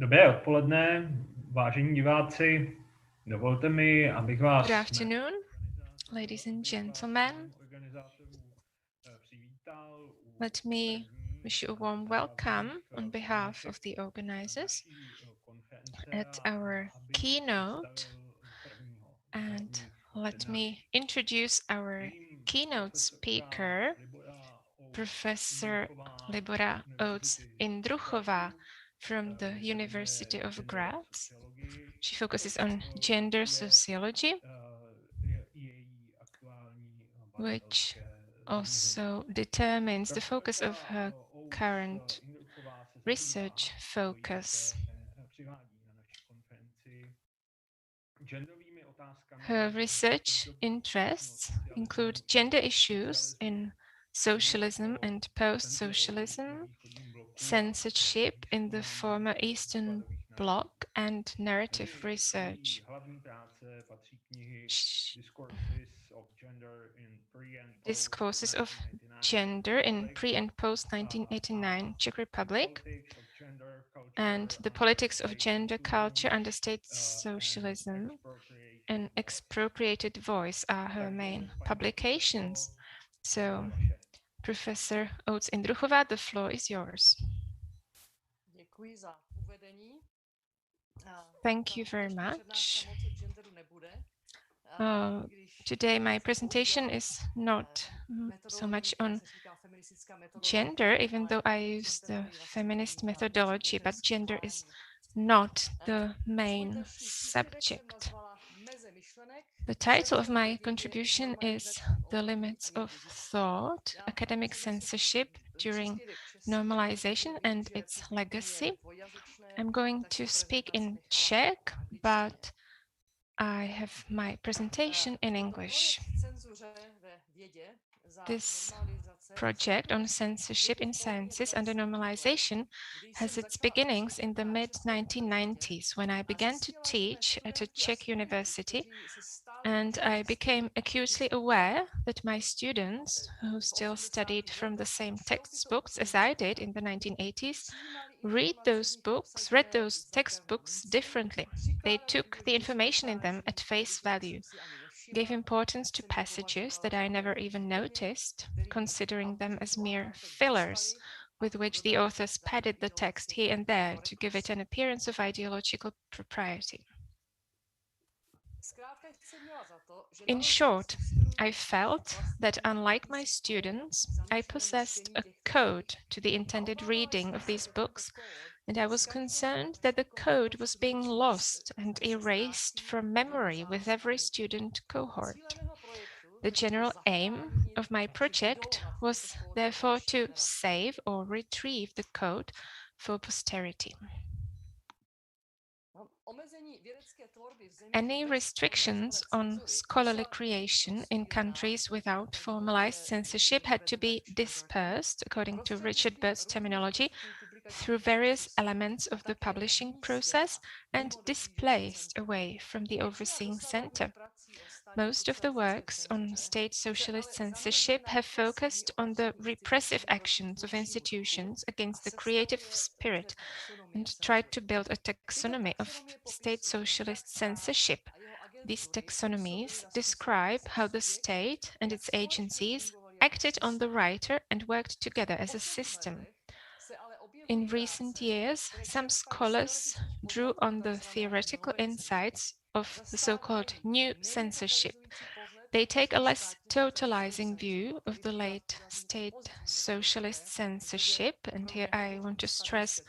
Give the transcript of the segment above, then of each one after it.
Dobré odpoledne, vážení diváci. Dovolte mi, abych vás Good afternoon, ladies and gentlemen. přivítal u Let me první wish you a warm welcome on behalf of the organizers naší konference at our abych keynote, představil prvního z and hlavních let me přednášek. introduce our Mým keynote profesorka speaker, Libora Professor Oates-Indruchová Libora z Univerzity z Oates-Indruchová Grazu from the se University věnuje of genderové Graz. sociologii. She focuses Toto on gender je sociology, její aktuální which badatelské zaměření. also determines the focus of Profesorka her current Oates-Indruchová se research zabývá a stojí focus. také přivádí na naši konferenci genderovými Her otázkami v research období interests include socialismu gender a issues socialismu, in stejně socialism jako and cenzurou ve post-socialism, východním bloku a censorship in the výzkumem former Eastern výkladových Bloc, narrativů. and narrative Mezi její research. hlavní práce patří knihy Sh- Discourses of Gender in Pre- and Discourses of Post-1989 Czech gender in Republic pre and post a 1989 Czech The Republic, Politics of Gender, and Culture the Under politics of State gender culture Socialism under state and socialism Expropriated and Voice. expropriated voice are her Takže, main paní publications. profesorko, slovo je So, vaše. Professor Oates-Indruchová, the floor is yours. Děkuji za uvedení. Thank you very much. Moc o genderu nebude, Today my presentation is not so much on gender, even though I use the feminist methodology, but gender is not the main subject. The title of my contribution is The Limits of Thought, Academic Censorship During Normalization and Its Legacy. I'm going to speak in Czech, but I have my presentation in English. This project on censorship in sciences under normalization has its beginnings in the mid-1990s when I began to teach at a Czech university, and I became acutely aware that my students, who still studied from the same textbooks as I did in the 1980s, read those textbooks differently. They took the information in them at face value, gave importance to passages that I never even noticed, considering them as mere fillers with which the authors padded the text here and there to give it an appearance of ideological propriety. In short, I felt that unlike my students, I possessed a code to the intended reading of these books, and I was concerned that the code was being lost and erased from memory with every student cohort. The general aim of my project was therefore to save or retrieve the code for posterity. Any restrictions on scholarly creation in countries without formalized censorship had to be dispersed, according to Richard Bird's terminology, through various elements of the publishing process and displaced away from the overseeing center. Most of the works on state socialist censorship have focused on the repressive actions of institutions against the creative spirit and tried to build a taxonomy of state socialist censorship. These taxonomies describe how the state and its agencies acted on the writer and worked together as a system. In recent years, some scholars drew on the theoretical insights of the so-called new censorship. They take a less totalizing view of the late state socialist censorship, and here I want to stress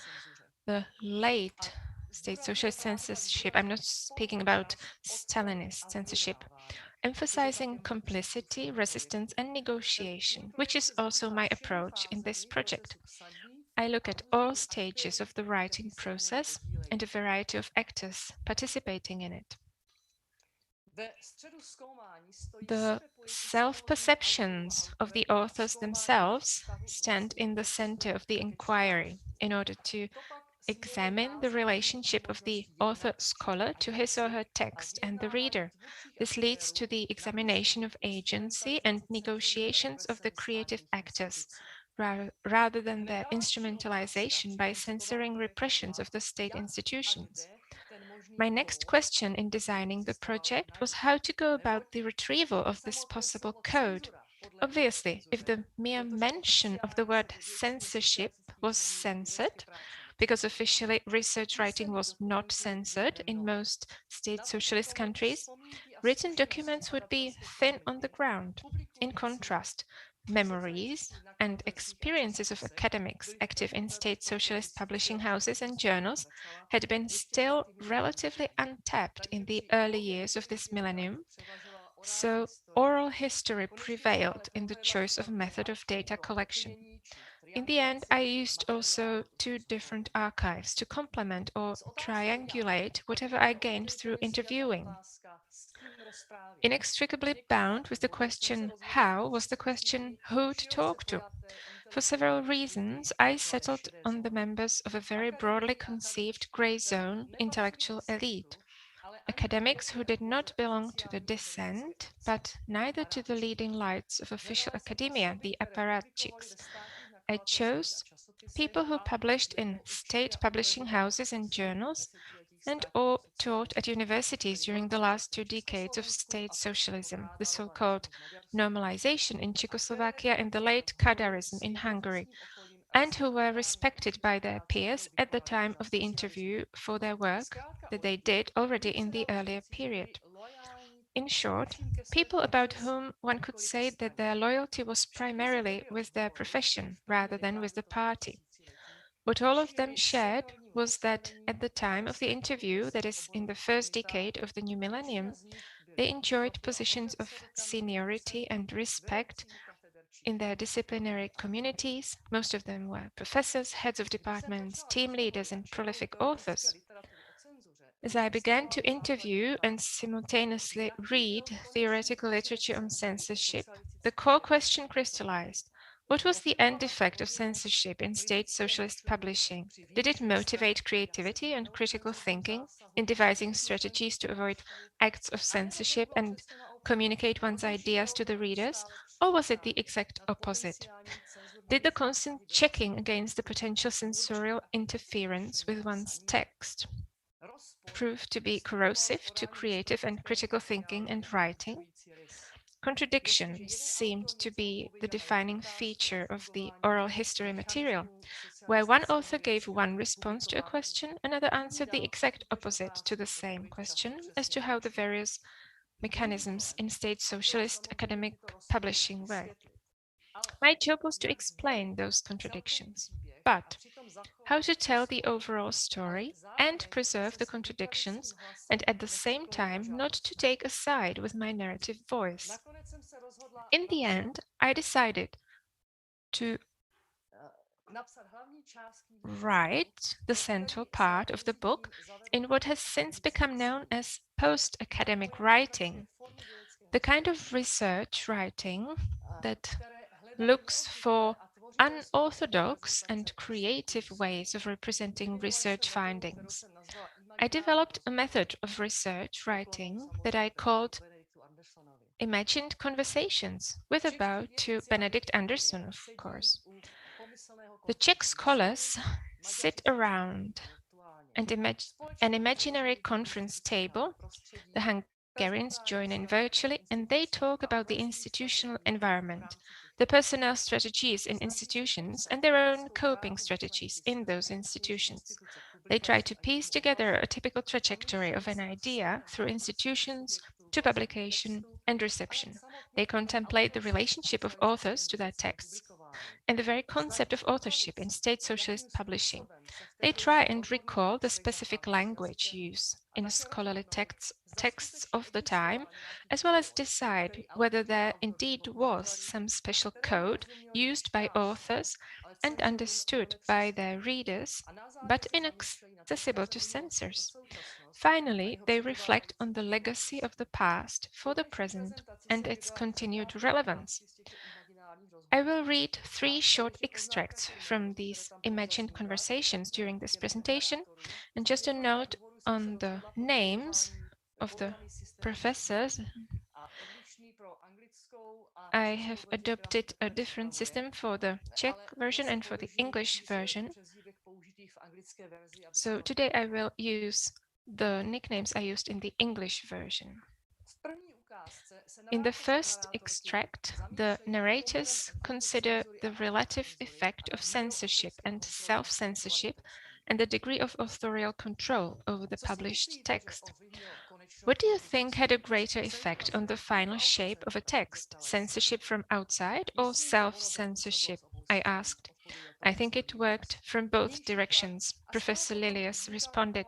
the late state socialist censorship. I'm not speaking about Stalinist censorship, emphasizing complicity, resistance, and negotiation, which is also my approach in this project. I look at all stages of the writing process and a variety of actors participating in it. The self-perceptions of the authors themselves stand in the center of the inquiry in order to examine the relationship of the author-scholar to his or her text and the reader. This leads to the examination of agency and negotiations of the creative actors, rather than their instrumentalization by censoring repressions of the state institutions. My next question in designing the project was how to go about the retrieval of this possible code. Obviously, if the mere mention of the word censorship was censored, because officially research writing was not censored in most state socialist countries, written documents would be thin on the ground. In contrast, memories and experiences of academics active in state socialist publishing houses and journals had been still relatively untapped in the early years of this millennium, so oral history prevailed in the choice of method of data collection. In the end, I used also two different archives to complement or triangulate whatever I gained through interviewing. Inextricably bound with the question how was the question who to talk to. For several reasons, I settled on the members of a very broadly conceived grey zone intellectual elite, academics who did not belong to the dissent, but neither to the leading lights of official academia, the apparatchiks. I chose people who published in state publishing houses and journals and or taught at universities during the last 2 decades of state socialism, the so-called normalization in Czechoslovakia and the late Kadarism in Hungary, and who were respected by their peers at the time of the interview for their work that they did already in the earlier period. In short, people about whom one could say that their loyalty was primarily with their profession rather than with the party. What all of them shared was that at the time of the interview, that is, in the first decade of the new millennium, they enjoyed positions of seniority and respect in their disciplinary communities. Most of them were professors, heads of departments, team leaders, and prolific authors. As I began to interview and simultaneously read theoretical literature on censorship, the core question crystallized. What was the end effect of censorship in state socialist publishing? Did it motivate creativity and critical thinking in devising strategies to avoid acts of censorship and communicate one's ideas to the readers? Or was it the exact opposite? Did the constant checking against the potential censorial interference with one's text prove to be corrosive to creative and critical thinking and writing? Contradiction seemed to be the defining feature of the oral history material, where one author gave one response to a question, another answered the exact opposite to the same question as to how the various mechanisms in state socialist academic publishing worked. My job was to explain those contradictions, but how to tell the overall story and preserve the contradictions, and at the same time not to take a side with my narrative voice. In the end, I decided to write the central part of the book in what has since become known as post-academic writing, the kind of research writing that looks for unorthodox and creative ways of representing research findings. I developed a method of research writing that I called Imagined Conversations, with a bow to Benedict Anderson, of course. The Czech scholars sit around an imaginary conference table. The Hungarians join in virtually, and they talk about the institutional environment, the personnel strategies in institutions, and their own coping strategies in those institutions. They try to piece together a typical trajectory of an idea through institutions to publication and reception. They contemplate the relationship of authors to their texts and the very concept of authorship in state socialist publishing. They try and recall the specific language use in scholarly texts of the time, as well as decide whether there indeed was some special code used by authors and understood by their readers, but inaccessible to censors. Finally, they reflect on the legacy of the past for the present and its continued relevance. I will read 3 short extracts from these imagined conversations during this presentation, and just a note on the names of the professors I have adopted a different system for the Czech version and for the English version. So today I will use the nicknames I used in the English version. In the first extract, the narrators consider the relative effect of censorship and self-censorship and the degree of authorial control over the published text. What do you think had a greater effect on the final shape of a text, censorship from outside or self-censorship? I asked. I think it worked from both directions, Professor Lilius responded.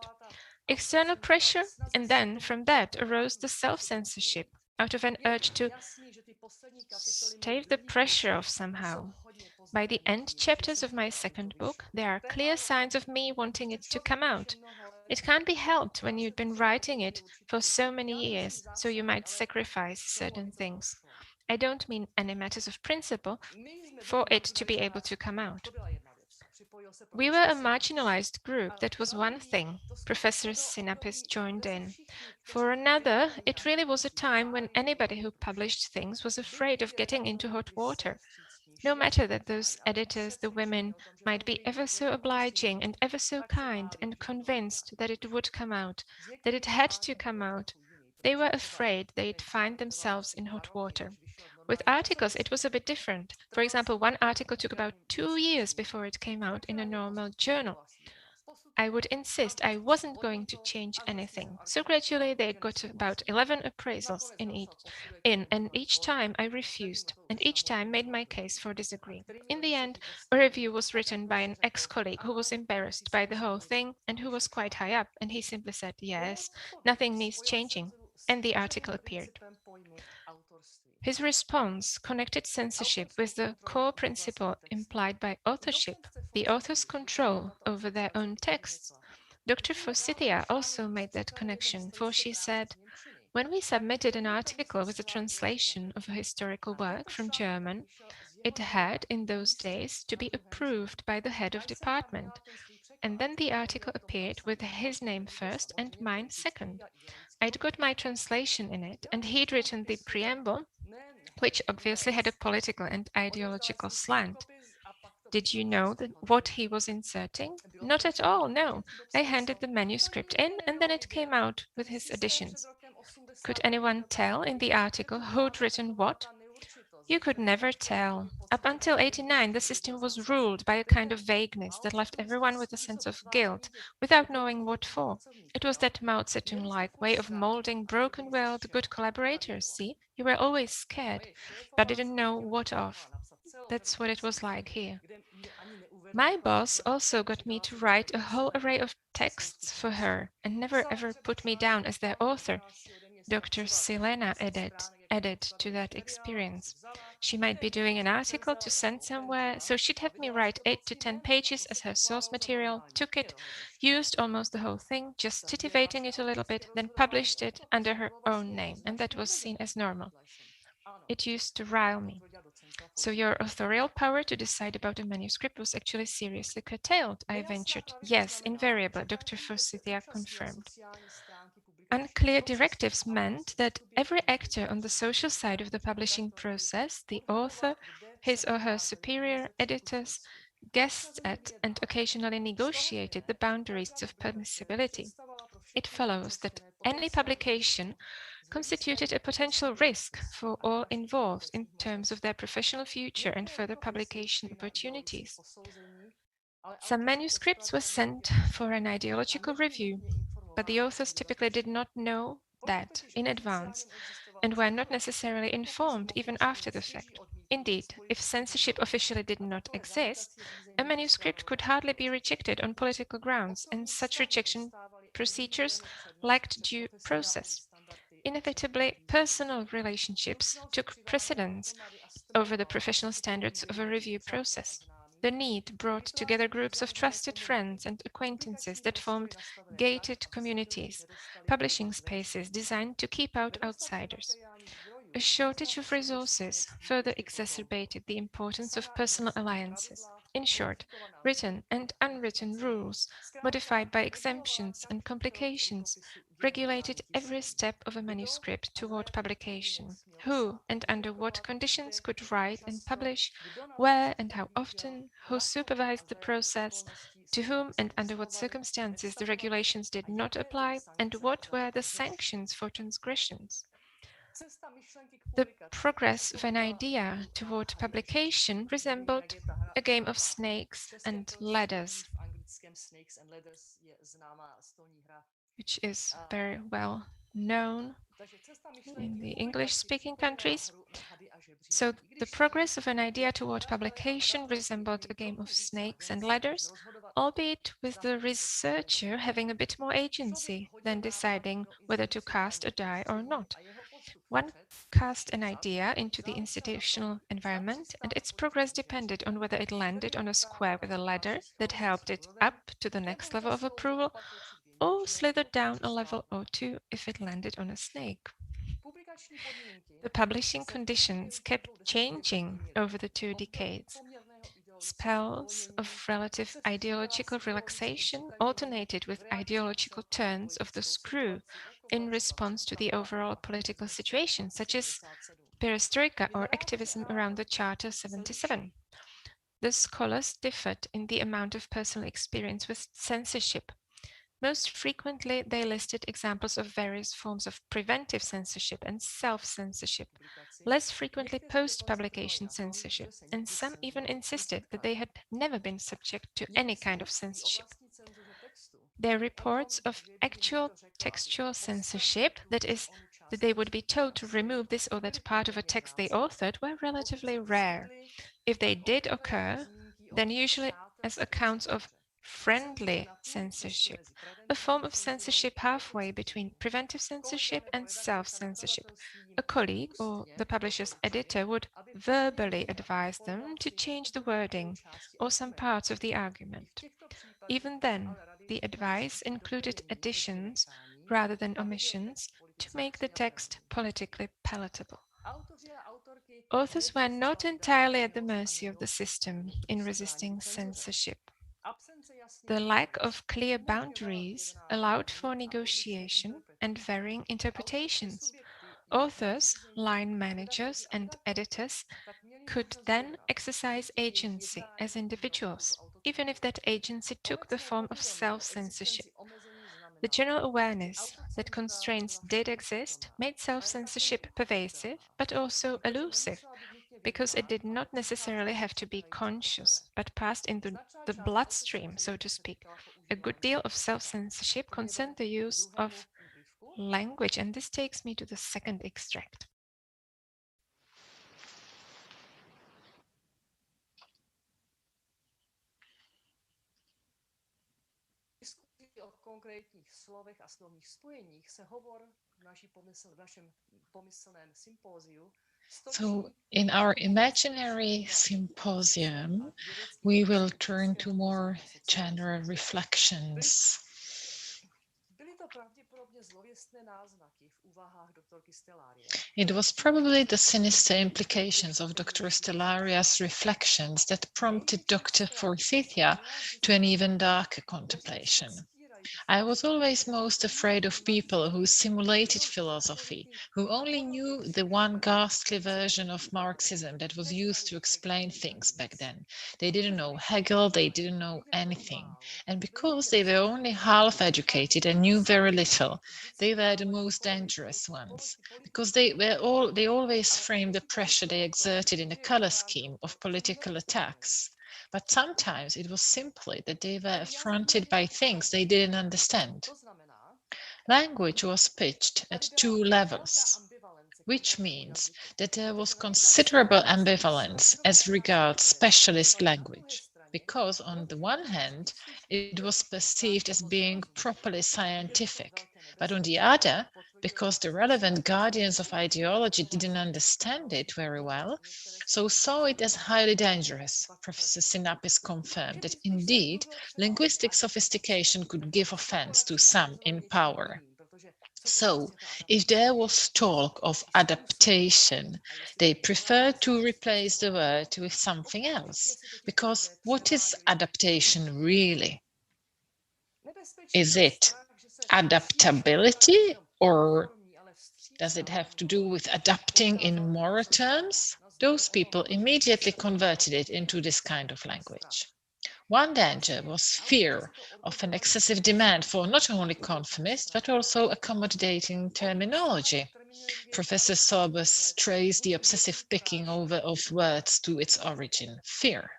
External pressure, and then from that arose the self-censorship, out of an urge to stave the pressure off somehow. By the end chapters of my second book, there are clear signs of me wanting it to come out. It can't be helped when you've been writing it for so many years, so you might sacrifice certain things. I don't mean any matters of principle for it to be able to come out. We were a marginalized group, that was one thing. Professor Sinapis joined in. For another, it really was a time when anybody who published things was afraid of getting into hot water. No matter that those editors, the women, might be ever so obliging and ever so kind and convinced that it would come out, that it had to come out, they were afraid they'd find themselves in hot water. With articles, it was a bit different. For example, one article took about 2 years before it came out in a normal journal. I would insist I wasn't going to change anything. So gradually they got about 11 appraisals and each time I refused, and each time made my case for disagreeing. In the end, a review was written by an ex-colleague who was embarrassed by the whole thing and who was quite high up, and he simply said, yes, nothing needs changing, and the article appeared. His response connected censorship with the core principle implied by authorship, the author's control over their own texts. Dr. Forsythia also made that connection, for she said, when we submitted an article with a translation of a historical work from German, it had, in those days, to be approved by the head of department. And then the article appeared with his name first and mine second. I'd got my translation in it, and he'd written the preamble, which obviously had a political and ideological slant. Did you know what he was inserting? Not at all, no. I handed the manuscript in, and then it came out with his additions. Could anyone tell in the article who'd written what? You could never tell. Up until 89, the system was ruled by a kind of vagueness that left everyone with a sense of guilt, without knowing what for. It was that Mao Zedong-like way of molding broken-willed good collaborators, see? You were always scared, but didn't know what of. That's what it was like here. My boss also got me to write a whole array of texts for her and never ever put me down as their author. Dr. Selena added to that experience. She might be doing an article to send somewhere, so she'd have me write 8 to 10 pages as her source material, took it, used almost the whole thing, just titivating it a little bit, then published it under her own name, and that was seen as normal. It used to rile me. So your authorial power to decide about a manuscript was actually seriously curtailed, I ventured. Yes, invariably, Dr. Forsythia confirmed. Unclear directives meant that every actor on the social side of the publishing process, the author, his or her superior, editors, guessed at and occasionally negotiated the boundaries of permissibility. It follows that any publication constituted a potential risk for all involved in terms of their professional future and further publication opportunities. Some manuscripts were sent for an ideological review, but the authors typically did not know that in advance and were not necessarily informed even after the fact. Indeed, if censorship officially did not exist, a manuscript could hardly be rejected on political grounds, and such rejection procedures lacked due process. Inevitably, personal relationships took precedence over the professional standards of a review process. The need brought together groups of trusted friends and acquaintances that formed gated communities, publishing spaces designed to keep out outsiders. A shortage of resources further exacerbated the importance of personal alliances. In short, written and unwritten rules, modified by exemptions and complications, regulated every step of a manuscript toward publication. Who and under what conditions could write and publish, where and how often, who supervised the process, to whom and under what circumstances the regulations did not apply, and what were the sanctions for transgressions. The progress of an idea toward publication resembled a game of snakes and ladders, which is very well known in the English-speaking countries. So the progress of an idea toward publication resembled a game of snakes and ladders, albeit with the researcher having a bit more agency than deciding whether to cast a die or not. One cast an idea into the institutional environment, and its progress depended on whether it landed on a square with a ladder that helped it up to the next level of approval, or slithered down a level or two if it landed on a snake. The publishing conditions kept changing over the 2 decades. Spells of relative ideological relaxation alternated with ideological turns of the screw in response to the overall political situation, such as perestroika or activism around the Charter 77. The scholars differed in the amount of personal experience with censorship. Most frequently, they listed examples of various forms of preventive censorship and self-censorship, less frequently post-publication censorship, and some even insisted that they had never been subject to any kind of censorship. Their reports of actual textual censorship, that is, that they would be told to remove this or that part of a text they authored, were relatively rare. If they did occur, then usually as accounts of friendly censorship, a form of censorship halfway between preventive censorship and self-censorship. A colleague or the publisher's editor would verbally advise them to change the wording or some parts of the argument. Even then, the advice included additions rather than omissions to make the text politically palatable. Authors were not entirely at the mercy of the system in resisting censorship. The lack of clear boundaries allowed for negotiation and varying interpretations. Authors, line managers, and editors could then exercise agency as individuals, even if that agency took the form of self-censorship. The general awareness that constraints did exist made self-censorship pervasive, but also elusive, because it did not necessarily have to be conscious, but passed into the bloodstream, so to speak. A good deal of self-censorship concerned the use of language, and this takes me to the second extract. O konkrétních slovech a slovních spojeních se hovor v našem pomyslném sympóziu. So in our imaginary symposium, we will turn to more general reflections. It was probably the sinister implications of Dr. Stellaria's reflections that prompted Dr. Forsythia to an even darker contemplation. I was always most afraid of people who simulated philosophy, who only knew the one ghastly version of Marxism that was used to explain things back then. They didn't know Hegel, they didn't know anything. And because they were only half educated and knew very little, they were the most dangerous ones. Because they always framed the pressure they exerted in a color scheme of political attacks. But sometimes it was simply that they were affronted by things they didn't understand. Language was pitched at 2 levels, which means that there was considerable ambivalence as regards specialist language, because on the one hand, it was perceived as being properly scientific, but on the other, because the relevant guardians of ideology didn't understand it very well, so saw it as highly dangerous. Professor Sinapis confirmed that indeed linguistic sophistication could give offense to some in power. So, if there was talk of adaptation, they preferred to replace the word with something else. Because what is adaptation really? Is it adaptability, or does it have to do with adapting in moral terms? Those people immediately converted it into this kind of language. One danger was fear of an excessive demand for not only conformist but also accommodating terminology. Professor Sorbus traced the obsessive picking over of words to its origin, fear.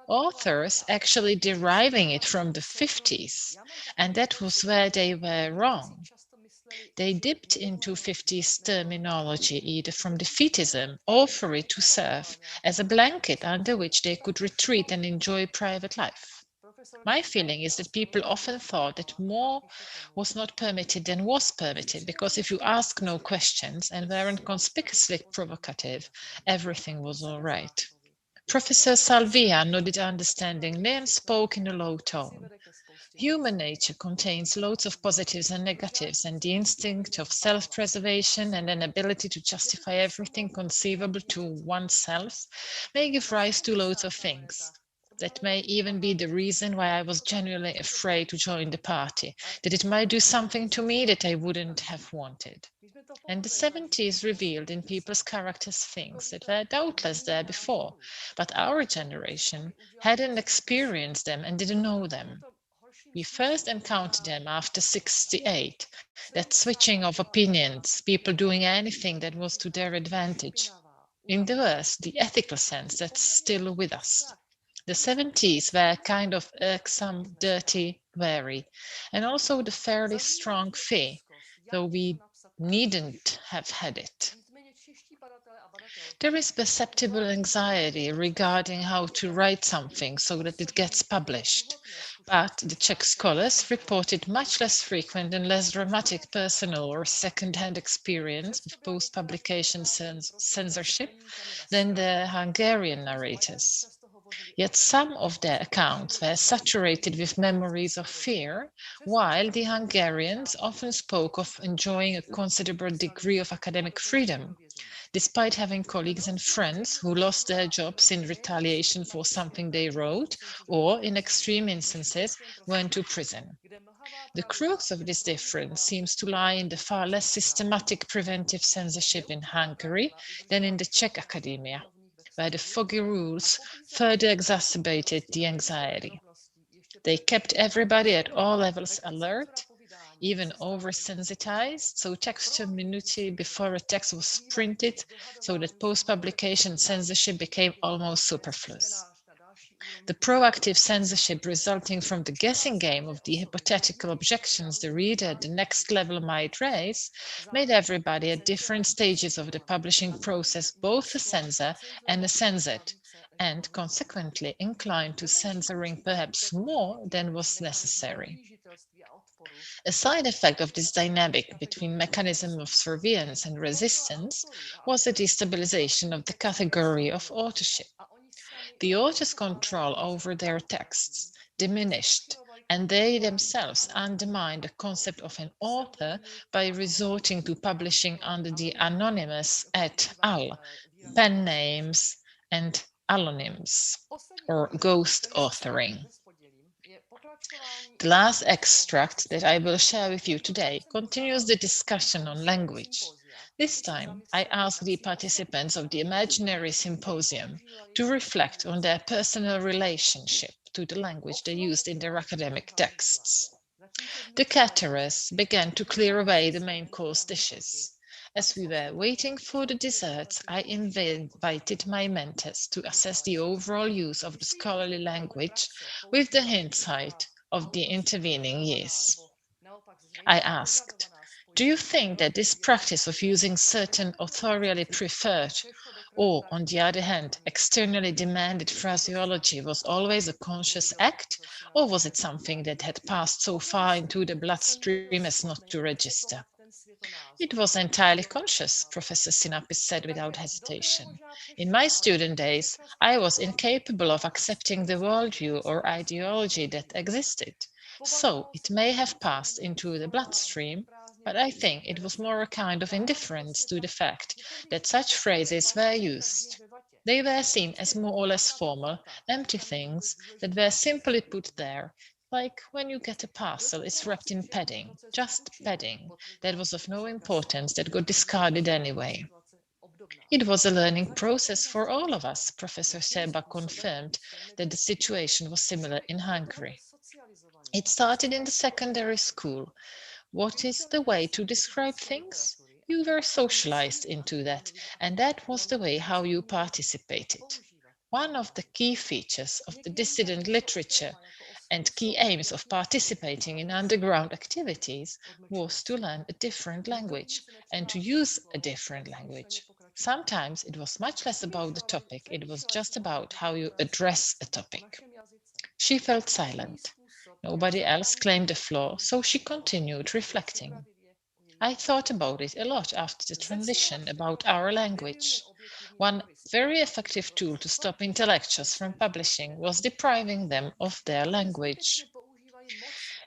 Authors actually deriving it from the 50s, and that was where they were wrong. They dipped into 50s terminology either from defeatism or for it to serve as a blanket under which they could retreat and enjoy private life. My feeling is that people often thought that more was not permitted than was permitted, because if you ask no questions and weren't conspicuously provocative, everything was all right. Professor Salvia nodded understandingly and spoke in a low tone. Human nature contains loads of positives and negatives, and the instinct of self-preservation and an ability to justify everything conceivable to oneself may give rise to loads of things. That may even be the reason why I was genuinely afraid to join the party, that it might do something to me that I wouldn't have wanted. And the 70s revealed in people's characters things that were doubtless there before, but our generation hadn't experienced them and didn't know them. We first encountered them after 68, that switching of opinions, people doing anything that was to their advantage. In the worst, the ethical sense that's still with us. The 70s were kind of irksome, dirty, wary, and also the fairly strong fee, though we needn't have had it. There is perceptible anxiety regarding how to write something so that it gets published, but the Czech scholars reported much less frequent and less dramatic personal or second-hand experience of post-publication censorship than the Hungarian narrators. Yet some of their accounts were saturated with memories of fear, while the Hungarians often spoke of enjoying a considerable degree of academic freedom, despite having colleagues and friends who lost their jobs in retaliation for something they wrote, or, in extreme instances, went to prison. The crux of this difference seems to lie in the far less systematic preventive censorship in Hungary than in the Czech academia, where the foggy rules further exacerbated the anxiety. They kept everybody at all levels alert, even oversensitized, so texture minuti before a text was printed, so that post-publication censorship became almost superfluous. The proactive censorship resulting from the guessing game of the hypothetical objections the reader at the next level might raise made everybody at different stages of the publishing process both a censor and a censored, and consequently inclined to censoring perhaps more than was necessary. A side effect of this dynamic between mechanism of surveillance and resistance was the destabilization of the category of authorship. The author's control over their texts diminished, and they themselves undermined the concept of an author by resorting to publishing under the anonymous et al. Pen names and allonyms, or ghost authoring. The last extract that I will share with you today continues the discussion on language. This time, I ask the participants of the imaginary symposium to reflect on their personal relationship to the language they used in their academic texts. The caterers began to clear away the main course dishes. As we were waiting for the desserts, I invited my mentors to assess the overall use of the scholarly language with the hindsight of the intervening years. I asked, do you think that this practice of using certain authorially preferred, or on the other hand, externally demanded phraseology was always a conscious act, or was it something that had passed so far into the bloodstream as not to register? It was entirely conscious, Professor Sinapis said without hesitation. In my student days, I was incapable of accepting the worldview or ideology that existed. So it may have passed into the bloodstream, But I think it was more a kind of indifference to the fact that such phrases were used. They were seen as more or less formal, empty things that were simply put there, like when you get a parcel, it's wrapped in padding, just padding, that was of no importance, that got discarded anyway. It was a learning process for all of us. Professor Seba confirmed that the situation was similar in Hungary. It started in the secondary school. What is the way to describe things? You were socialized into that, and that was the way how you participated. One of the key features of the dissident literature and key aims of participating in underground activities was to learn a different language and to use a different language. Sometimes it was much less about the topic, it was just about how you address a topic. She felt silent. Nobody else claimed the floor, so she continued reflecting. I thought about it a lot after the transition about our language. One very effective tool to stop intellectuals from publishing was depriving them of their language.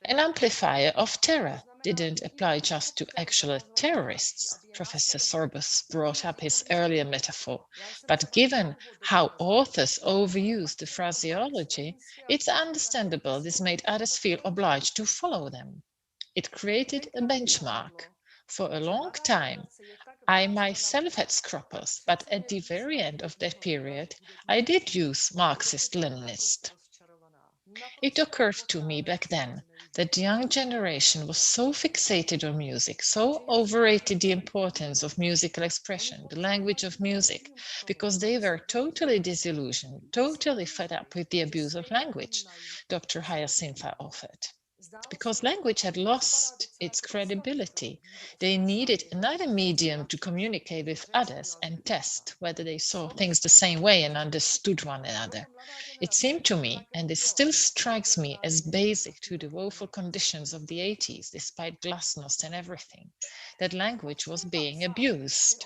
An amplifier of terror didn't apply just to actual terrorists. Professor Sorbus brought up his earlier metaphor, but given how authors overuse the phraseology, it's understandable this made others feel obliged to follow them. It created a benchmark. For a long time, I myself had scruples, but at the very end of that period, I did use Marxist-Leninist. It occurred to me back then that the young generation was so fixated on music, so overrated the importance of musical expression, the language of music, because they were totally disillusioned, totally fed up with the abuse of language, Dr. Hyacinta offered. Because language had lost its credibility, they needed another medium to communicate with others and test whether they saw things the same way and understood one another. It seemed to me, and it still strikes me as basic to the woeful conditions of the 80s, despite glasnost and everything, that language was being abused.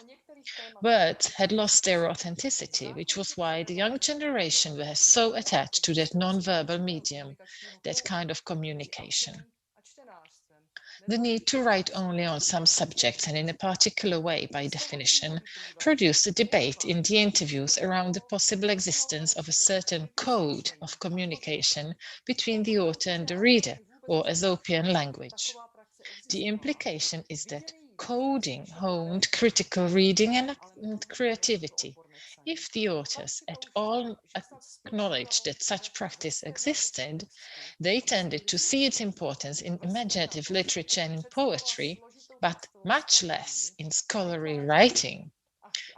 Words had lost their authenticity, which was why the young generation were so attached to that non-verbal medium, that kind of communication. The need to write only on some subjects and in a particular way, by definition, produced a debate in the interviews around the possible existence of a certain code of communication between the author and the reader, or Aesopian language. The implication is that coding honed critical reading and creativity. If the authors at all acknowledged that such practice existed, they tended to see its importance in imaginative literature and in poetry, but much less in scholarly writing.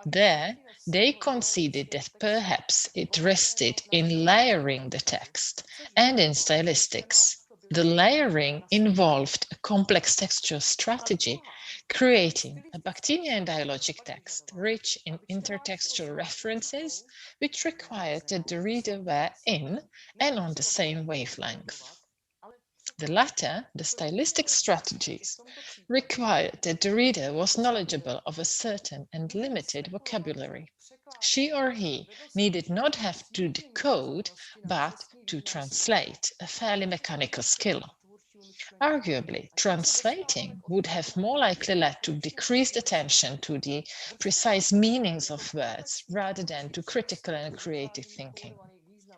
There, they conceded that perhaps it rested in layering the text and in stylistics. The layering involved a complex textual strategy, creating a Bakhtinian dialogic text rich in intertextual references, which required that the reader were in and on the same wavelength. The latter, the stylistic strategies, required that the reader was knowledgeable of a certain and limited vocabulary. She or he needed not have to decode, but to translate, a fairly mechanical skill. Arguably, translating would have more likely led to decreased attention to the precise meanings of words rather than to critical and creative thinking.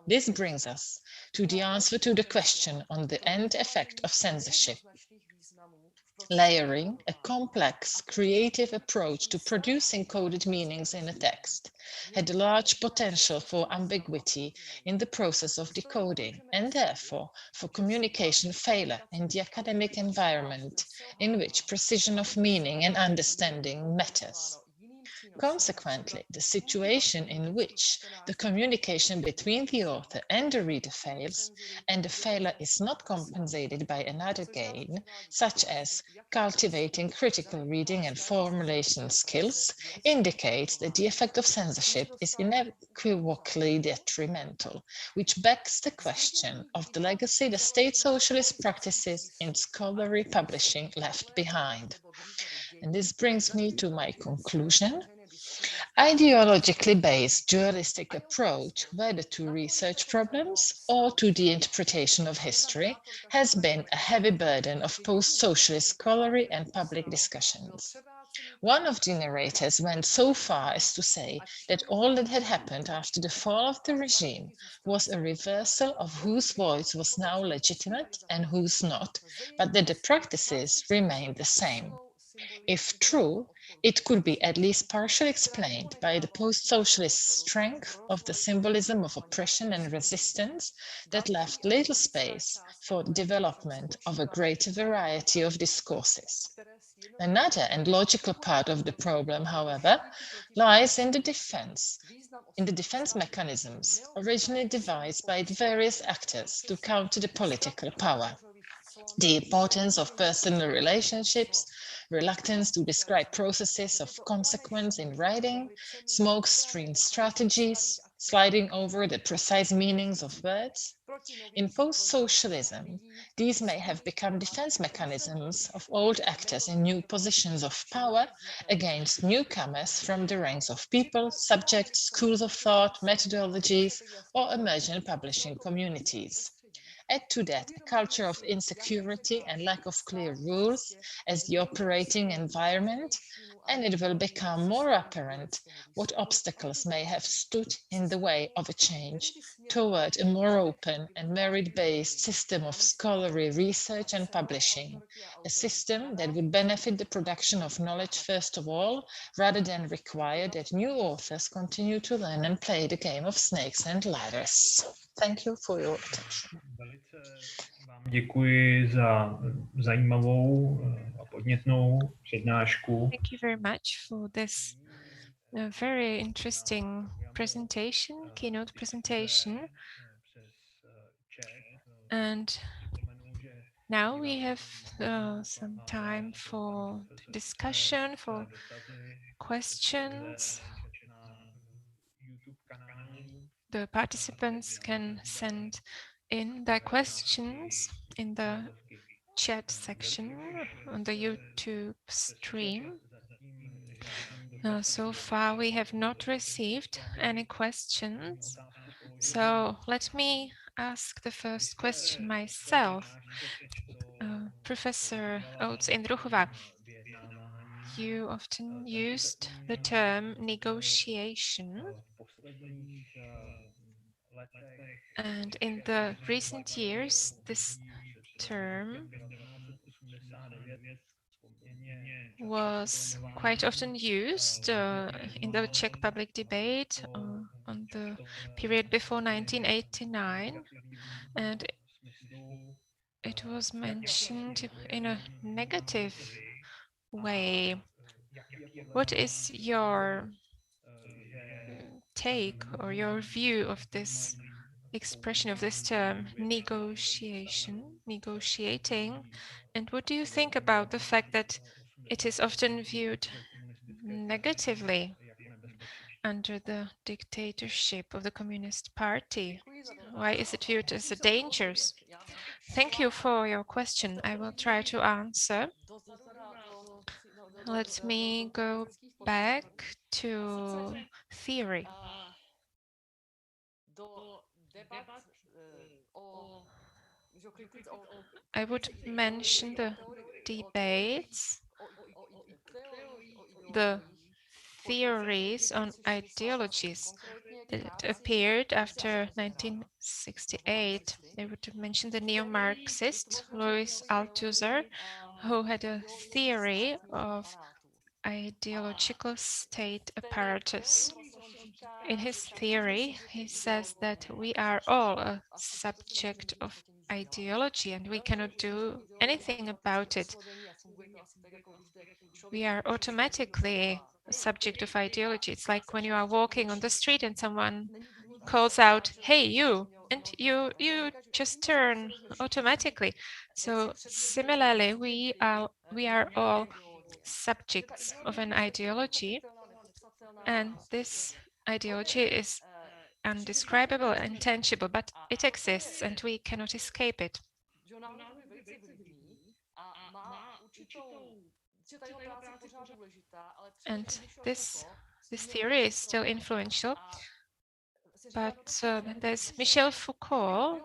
This brings us to the answer to the question on the end effect of censorship. Layering, a complex, creative approach to producing coded meanings in a text, had a large potential for ambiguity in the process of decoding, and therefore for communication failure in the academic environment in which precision of meaning and understanding matters. Consequently, the situation in which the communication between the author and the reader fails, and the failure is not compensated by another gain, such as cultivating critical reading and formulation skills, indicates that the effect of censorship is unequivocally detrimental, which begs the question of the legacy the state socialist practices in scholarly publishing left behind. And this brings me to my conclusion. Ideologically based dualistic approach, whether to research problems or to the interpretation of history, has been a heavy burden of post-socialist scholarly and public discussions. One of the narrators went so far as to say that all that had happened after the fall of the regime was a reversal of whose voice was now legitimate and whose not, but that the practices remained the same. If true, it could be at least partially explained by the post-socialist strength of the symbolism of oppression and resistance that left little space for the development of a greater variety of discourses. Another and logical part of the problem, however, lies in the defense mechanisms originally devised by the various actors to counter the political power. The importance of personal relationships, reluctance to describe processes of consequence in writing, smokescreen strategies, sliding over the precise meanings of words. In post-socialism, these may have become defense mechanisms of old actors in new positions of power against newcomers from the ranks of people, subjects, schools of thought, methodologies, or emergent publishing communities. Add to that a culture of insecurity and lack of clear rules as the operating environment, and it will become more apparent what obstacles may have stood in the way of a change toward a more open and merit-based system of scholarly research and publishing, a system that would benefit the production of knowledge first of all, rather than require that new authors continue to learn and play the game of snakes and ladders. Thank you for your attention. Velice vám děkuji za zajímavou a podnětnou přednášku. Thank you very much for this very interesting presentation, keynote presentation. And now we have some time for discussion, for questions. The participants can send in their questions in the chat section on the YouTube stream. So far, we have not received any questions. So let me ask the first question myself. Professor Oates-Indruchová, you often used the term negotiation. And in the recent years, this term was quite often used in the Czech public debate on the period before 1989, and it was mentioned in a negative way. What is your take or your view of this expression of this term, negotiation, negotiating, and what do you think about the fact that it is often viewed negatively under the dictatorship of the Communist Party? Why is it viewed as a danger? Thank you for your question. I will try to answer. Let me go back to theory. I would mention the debates, the theories on ideologies that appeared after 1968. I would mention the neo-Marxist Louis Althusser, who had a theory of ideological state apparatus. In his theory, he says that we are all a subject of ideology and we cannot do anything about it. We are automatically a subject of ideology. It's like when you are walking on the street and someone calls out, "Hey, you," and you just turn automatically. So similarly, we are all subjects of an ideology, and this ideology is undescribable, intangible, but it exists and we cannot escape it. And this this theory is still influential. But then there's Michel Foucault,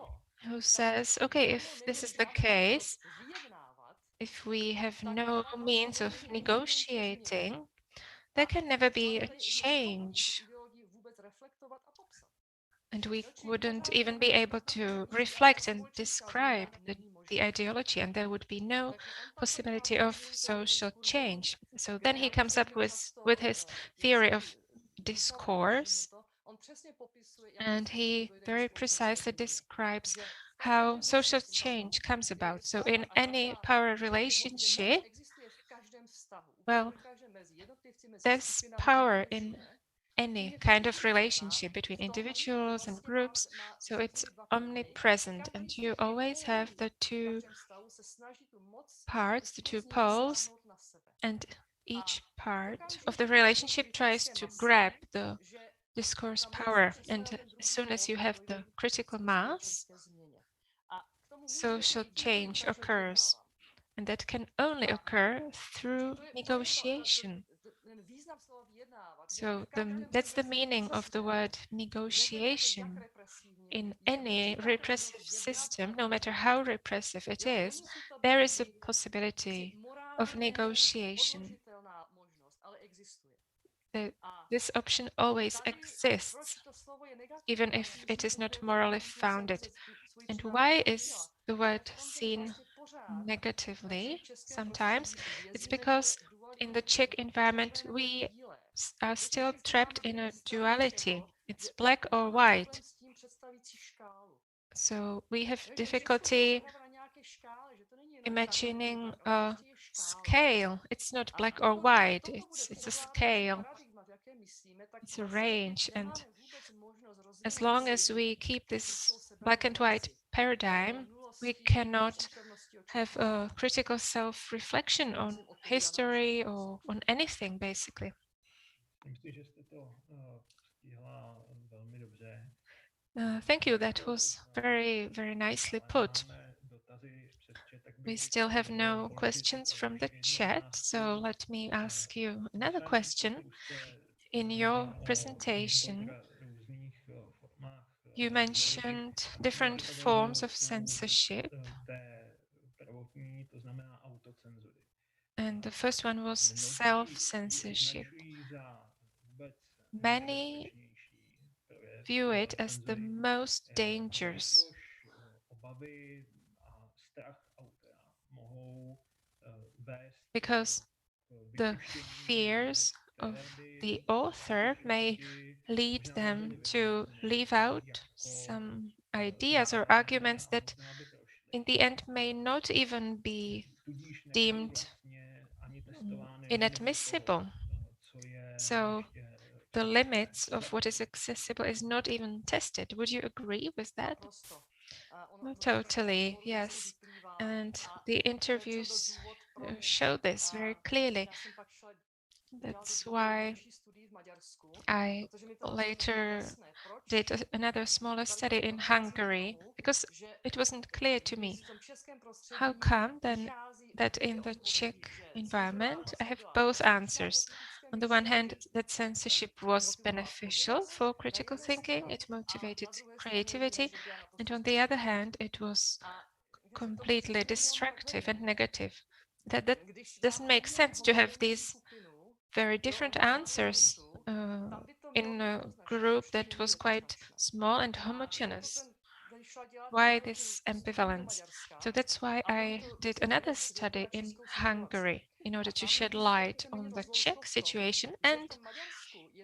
who says, okay, if this is the case, if we have no means of negotiating, there can never be a change. And we wouldn't even be able to reflect and describe the ideology, and there would be no possibility of social change. So then he comes up with his theory of discourse, and he very precisely describes how social change comes about. So in any power relationship, well, there's power in any kind of relationship between individuals and groups, so it's omnipresent, and you always have the two parts, the two poles, and each part of the relationship tries to grab the discourse power, and as soon as you have the critical mass, social change occurs, and that can only occur through negotiation. So that's the meaning of the word negotiation. In any repressive system, no matter how repressive it is, there is a possibility of negotiation. This option always exists, even if it is not morally founded. And why is the word seen negatively sometimes? It's because in the Czech environment, we are still trapped in a duality. It's black or white. So we have difficulty imagining a scale. It's not black or white, it's a scale. It's a range, and as long as we keep this black and white paradigm, we cannot have a critical self-reflection on history or on anything, basically. Thank you. That was very, very nicely put. We still have no questions from the chat, so let me ask you another question. In your presentation, you mentioned different forms of censorship. And the first one was self-censorship. Many view it as the most dangerous. Because the fears of the author may lead them to leave out some ideas or arguments that in the end may not even be deemed inadmissible. So the limits of what is accessible is not even tested. Would you agree with that? Oh, totally, yes. And the interviews show this very clearly. That's why I later did another smaller study in Hungary, because it wasn't clear to me how come then that in the Czech environment I have both answers. On the one hand, that censorship was beneficial for critical thinking, it motivated creativity, and on the other hand, it was completely destructive and negative. That doesn't make sense to have these very different answers in a group that was quite small and homogeneous. Why this ambivalence? So that's why I did another study in Hungary in order to shed light on the Czech situation, and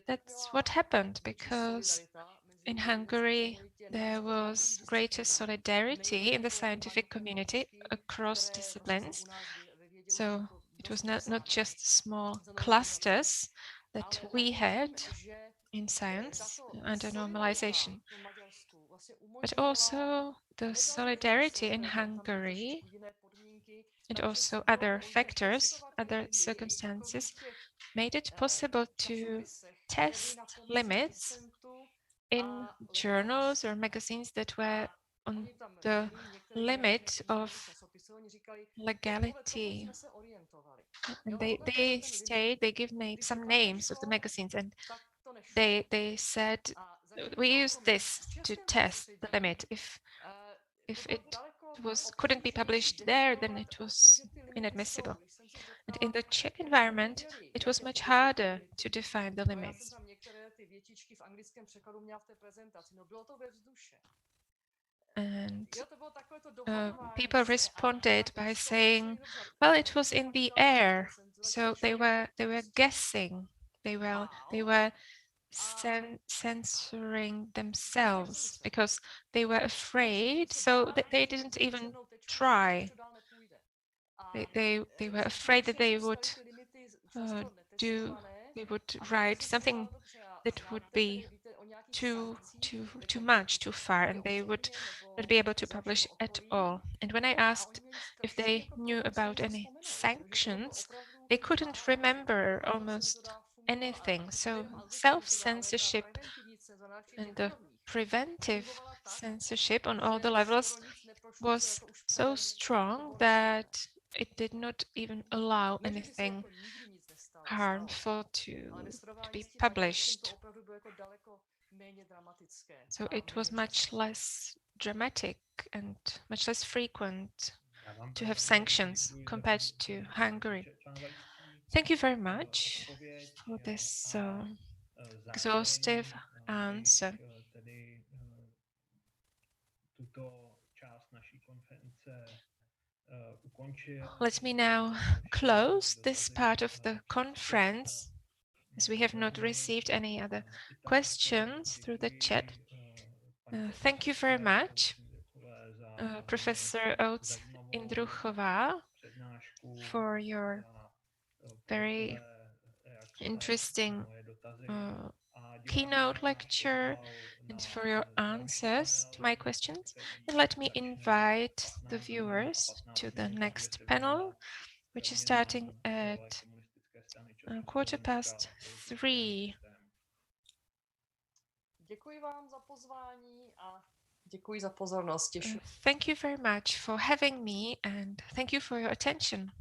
that's what happened, because in Hungary there was greater solidarity in the scientific community across disciplines. So it was not just small clusters that we had in science under normalization, but also the solidarity in Hungary and also other factors, other circumstances made it possible to test limits in journals or magazines that were on the limit of legality. And they give some names of the magazines, and they said we use this to test the limit. If it couldn't be published there, then it was inadmissible. And in the Czech environment, it was much harder to define the limits. And people responded by saying, well, it was in the air. So they were guessing. They were censoring themselves because they were afraid, so they didn't even try. They were afraid that they would write something that would be too much, too far, and they would not be able to publish at all. And when I asked if they knew about any sanctions, they couldn't remember almost anything. So self-censorship and the preventive censorship on all the levels was so strong that it did not even allow anything harmful to be published. So it was much less dramatic and much less frequent to have sanctions compared to Hungary. Thank you very much for this exhaustive answer. Let me now close this part of the conference, as we have not received any other questions through the chat. Thank you very much, Professor Oates-Indruchová, for your very interesting keynote lecture and for your answers to my questions. And let me invite the viewers to the next panel, which is starting at 3:15. Thank you very much for having me, and thank you for your attention.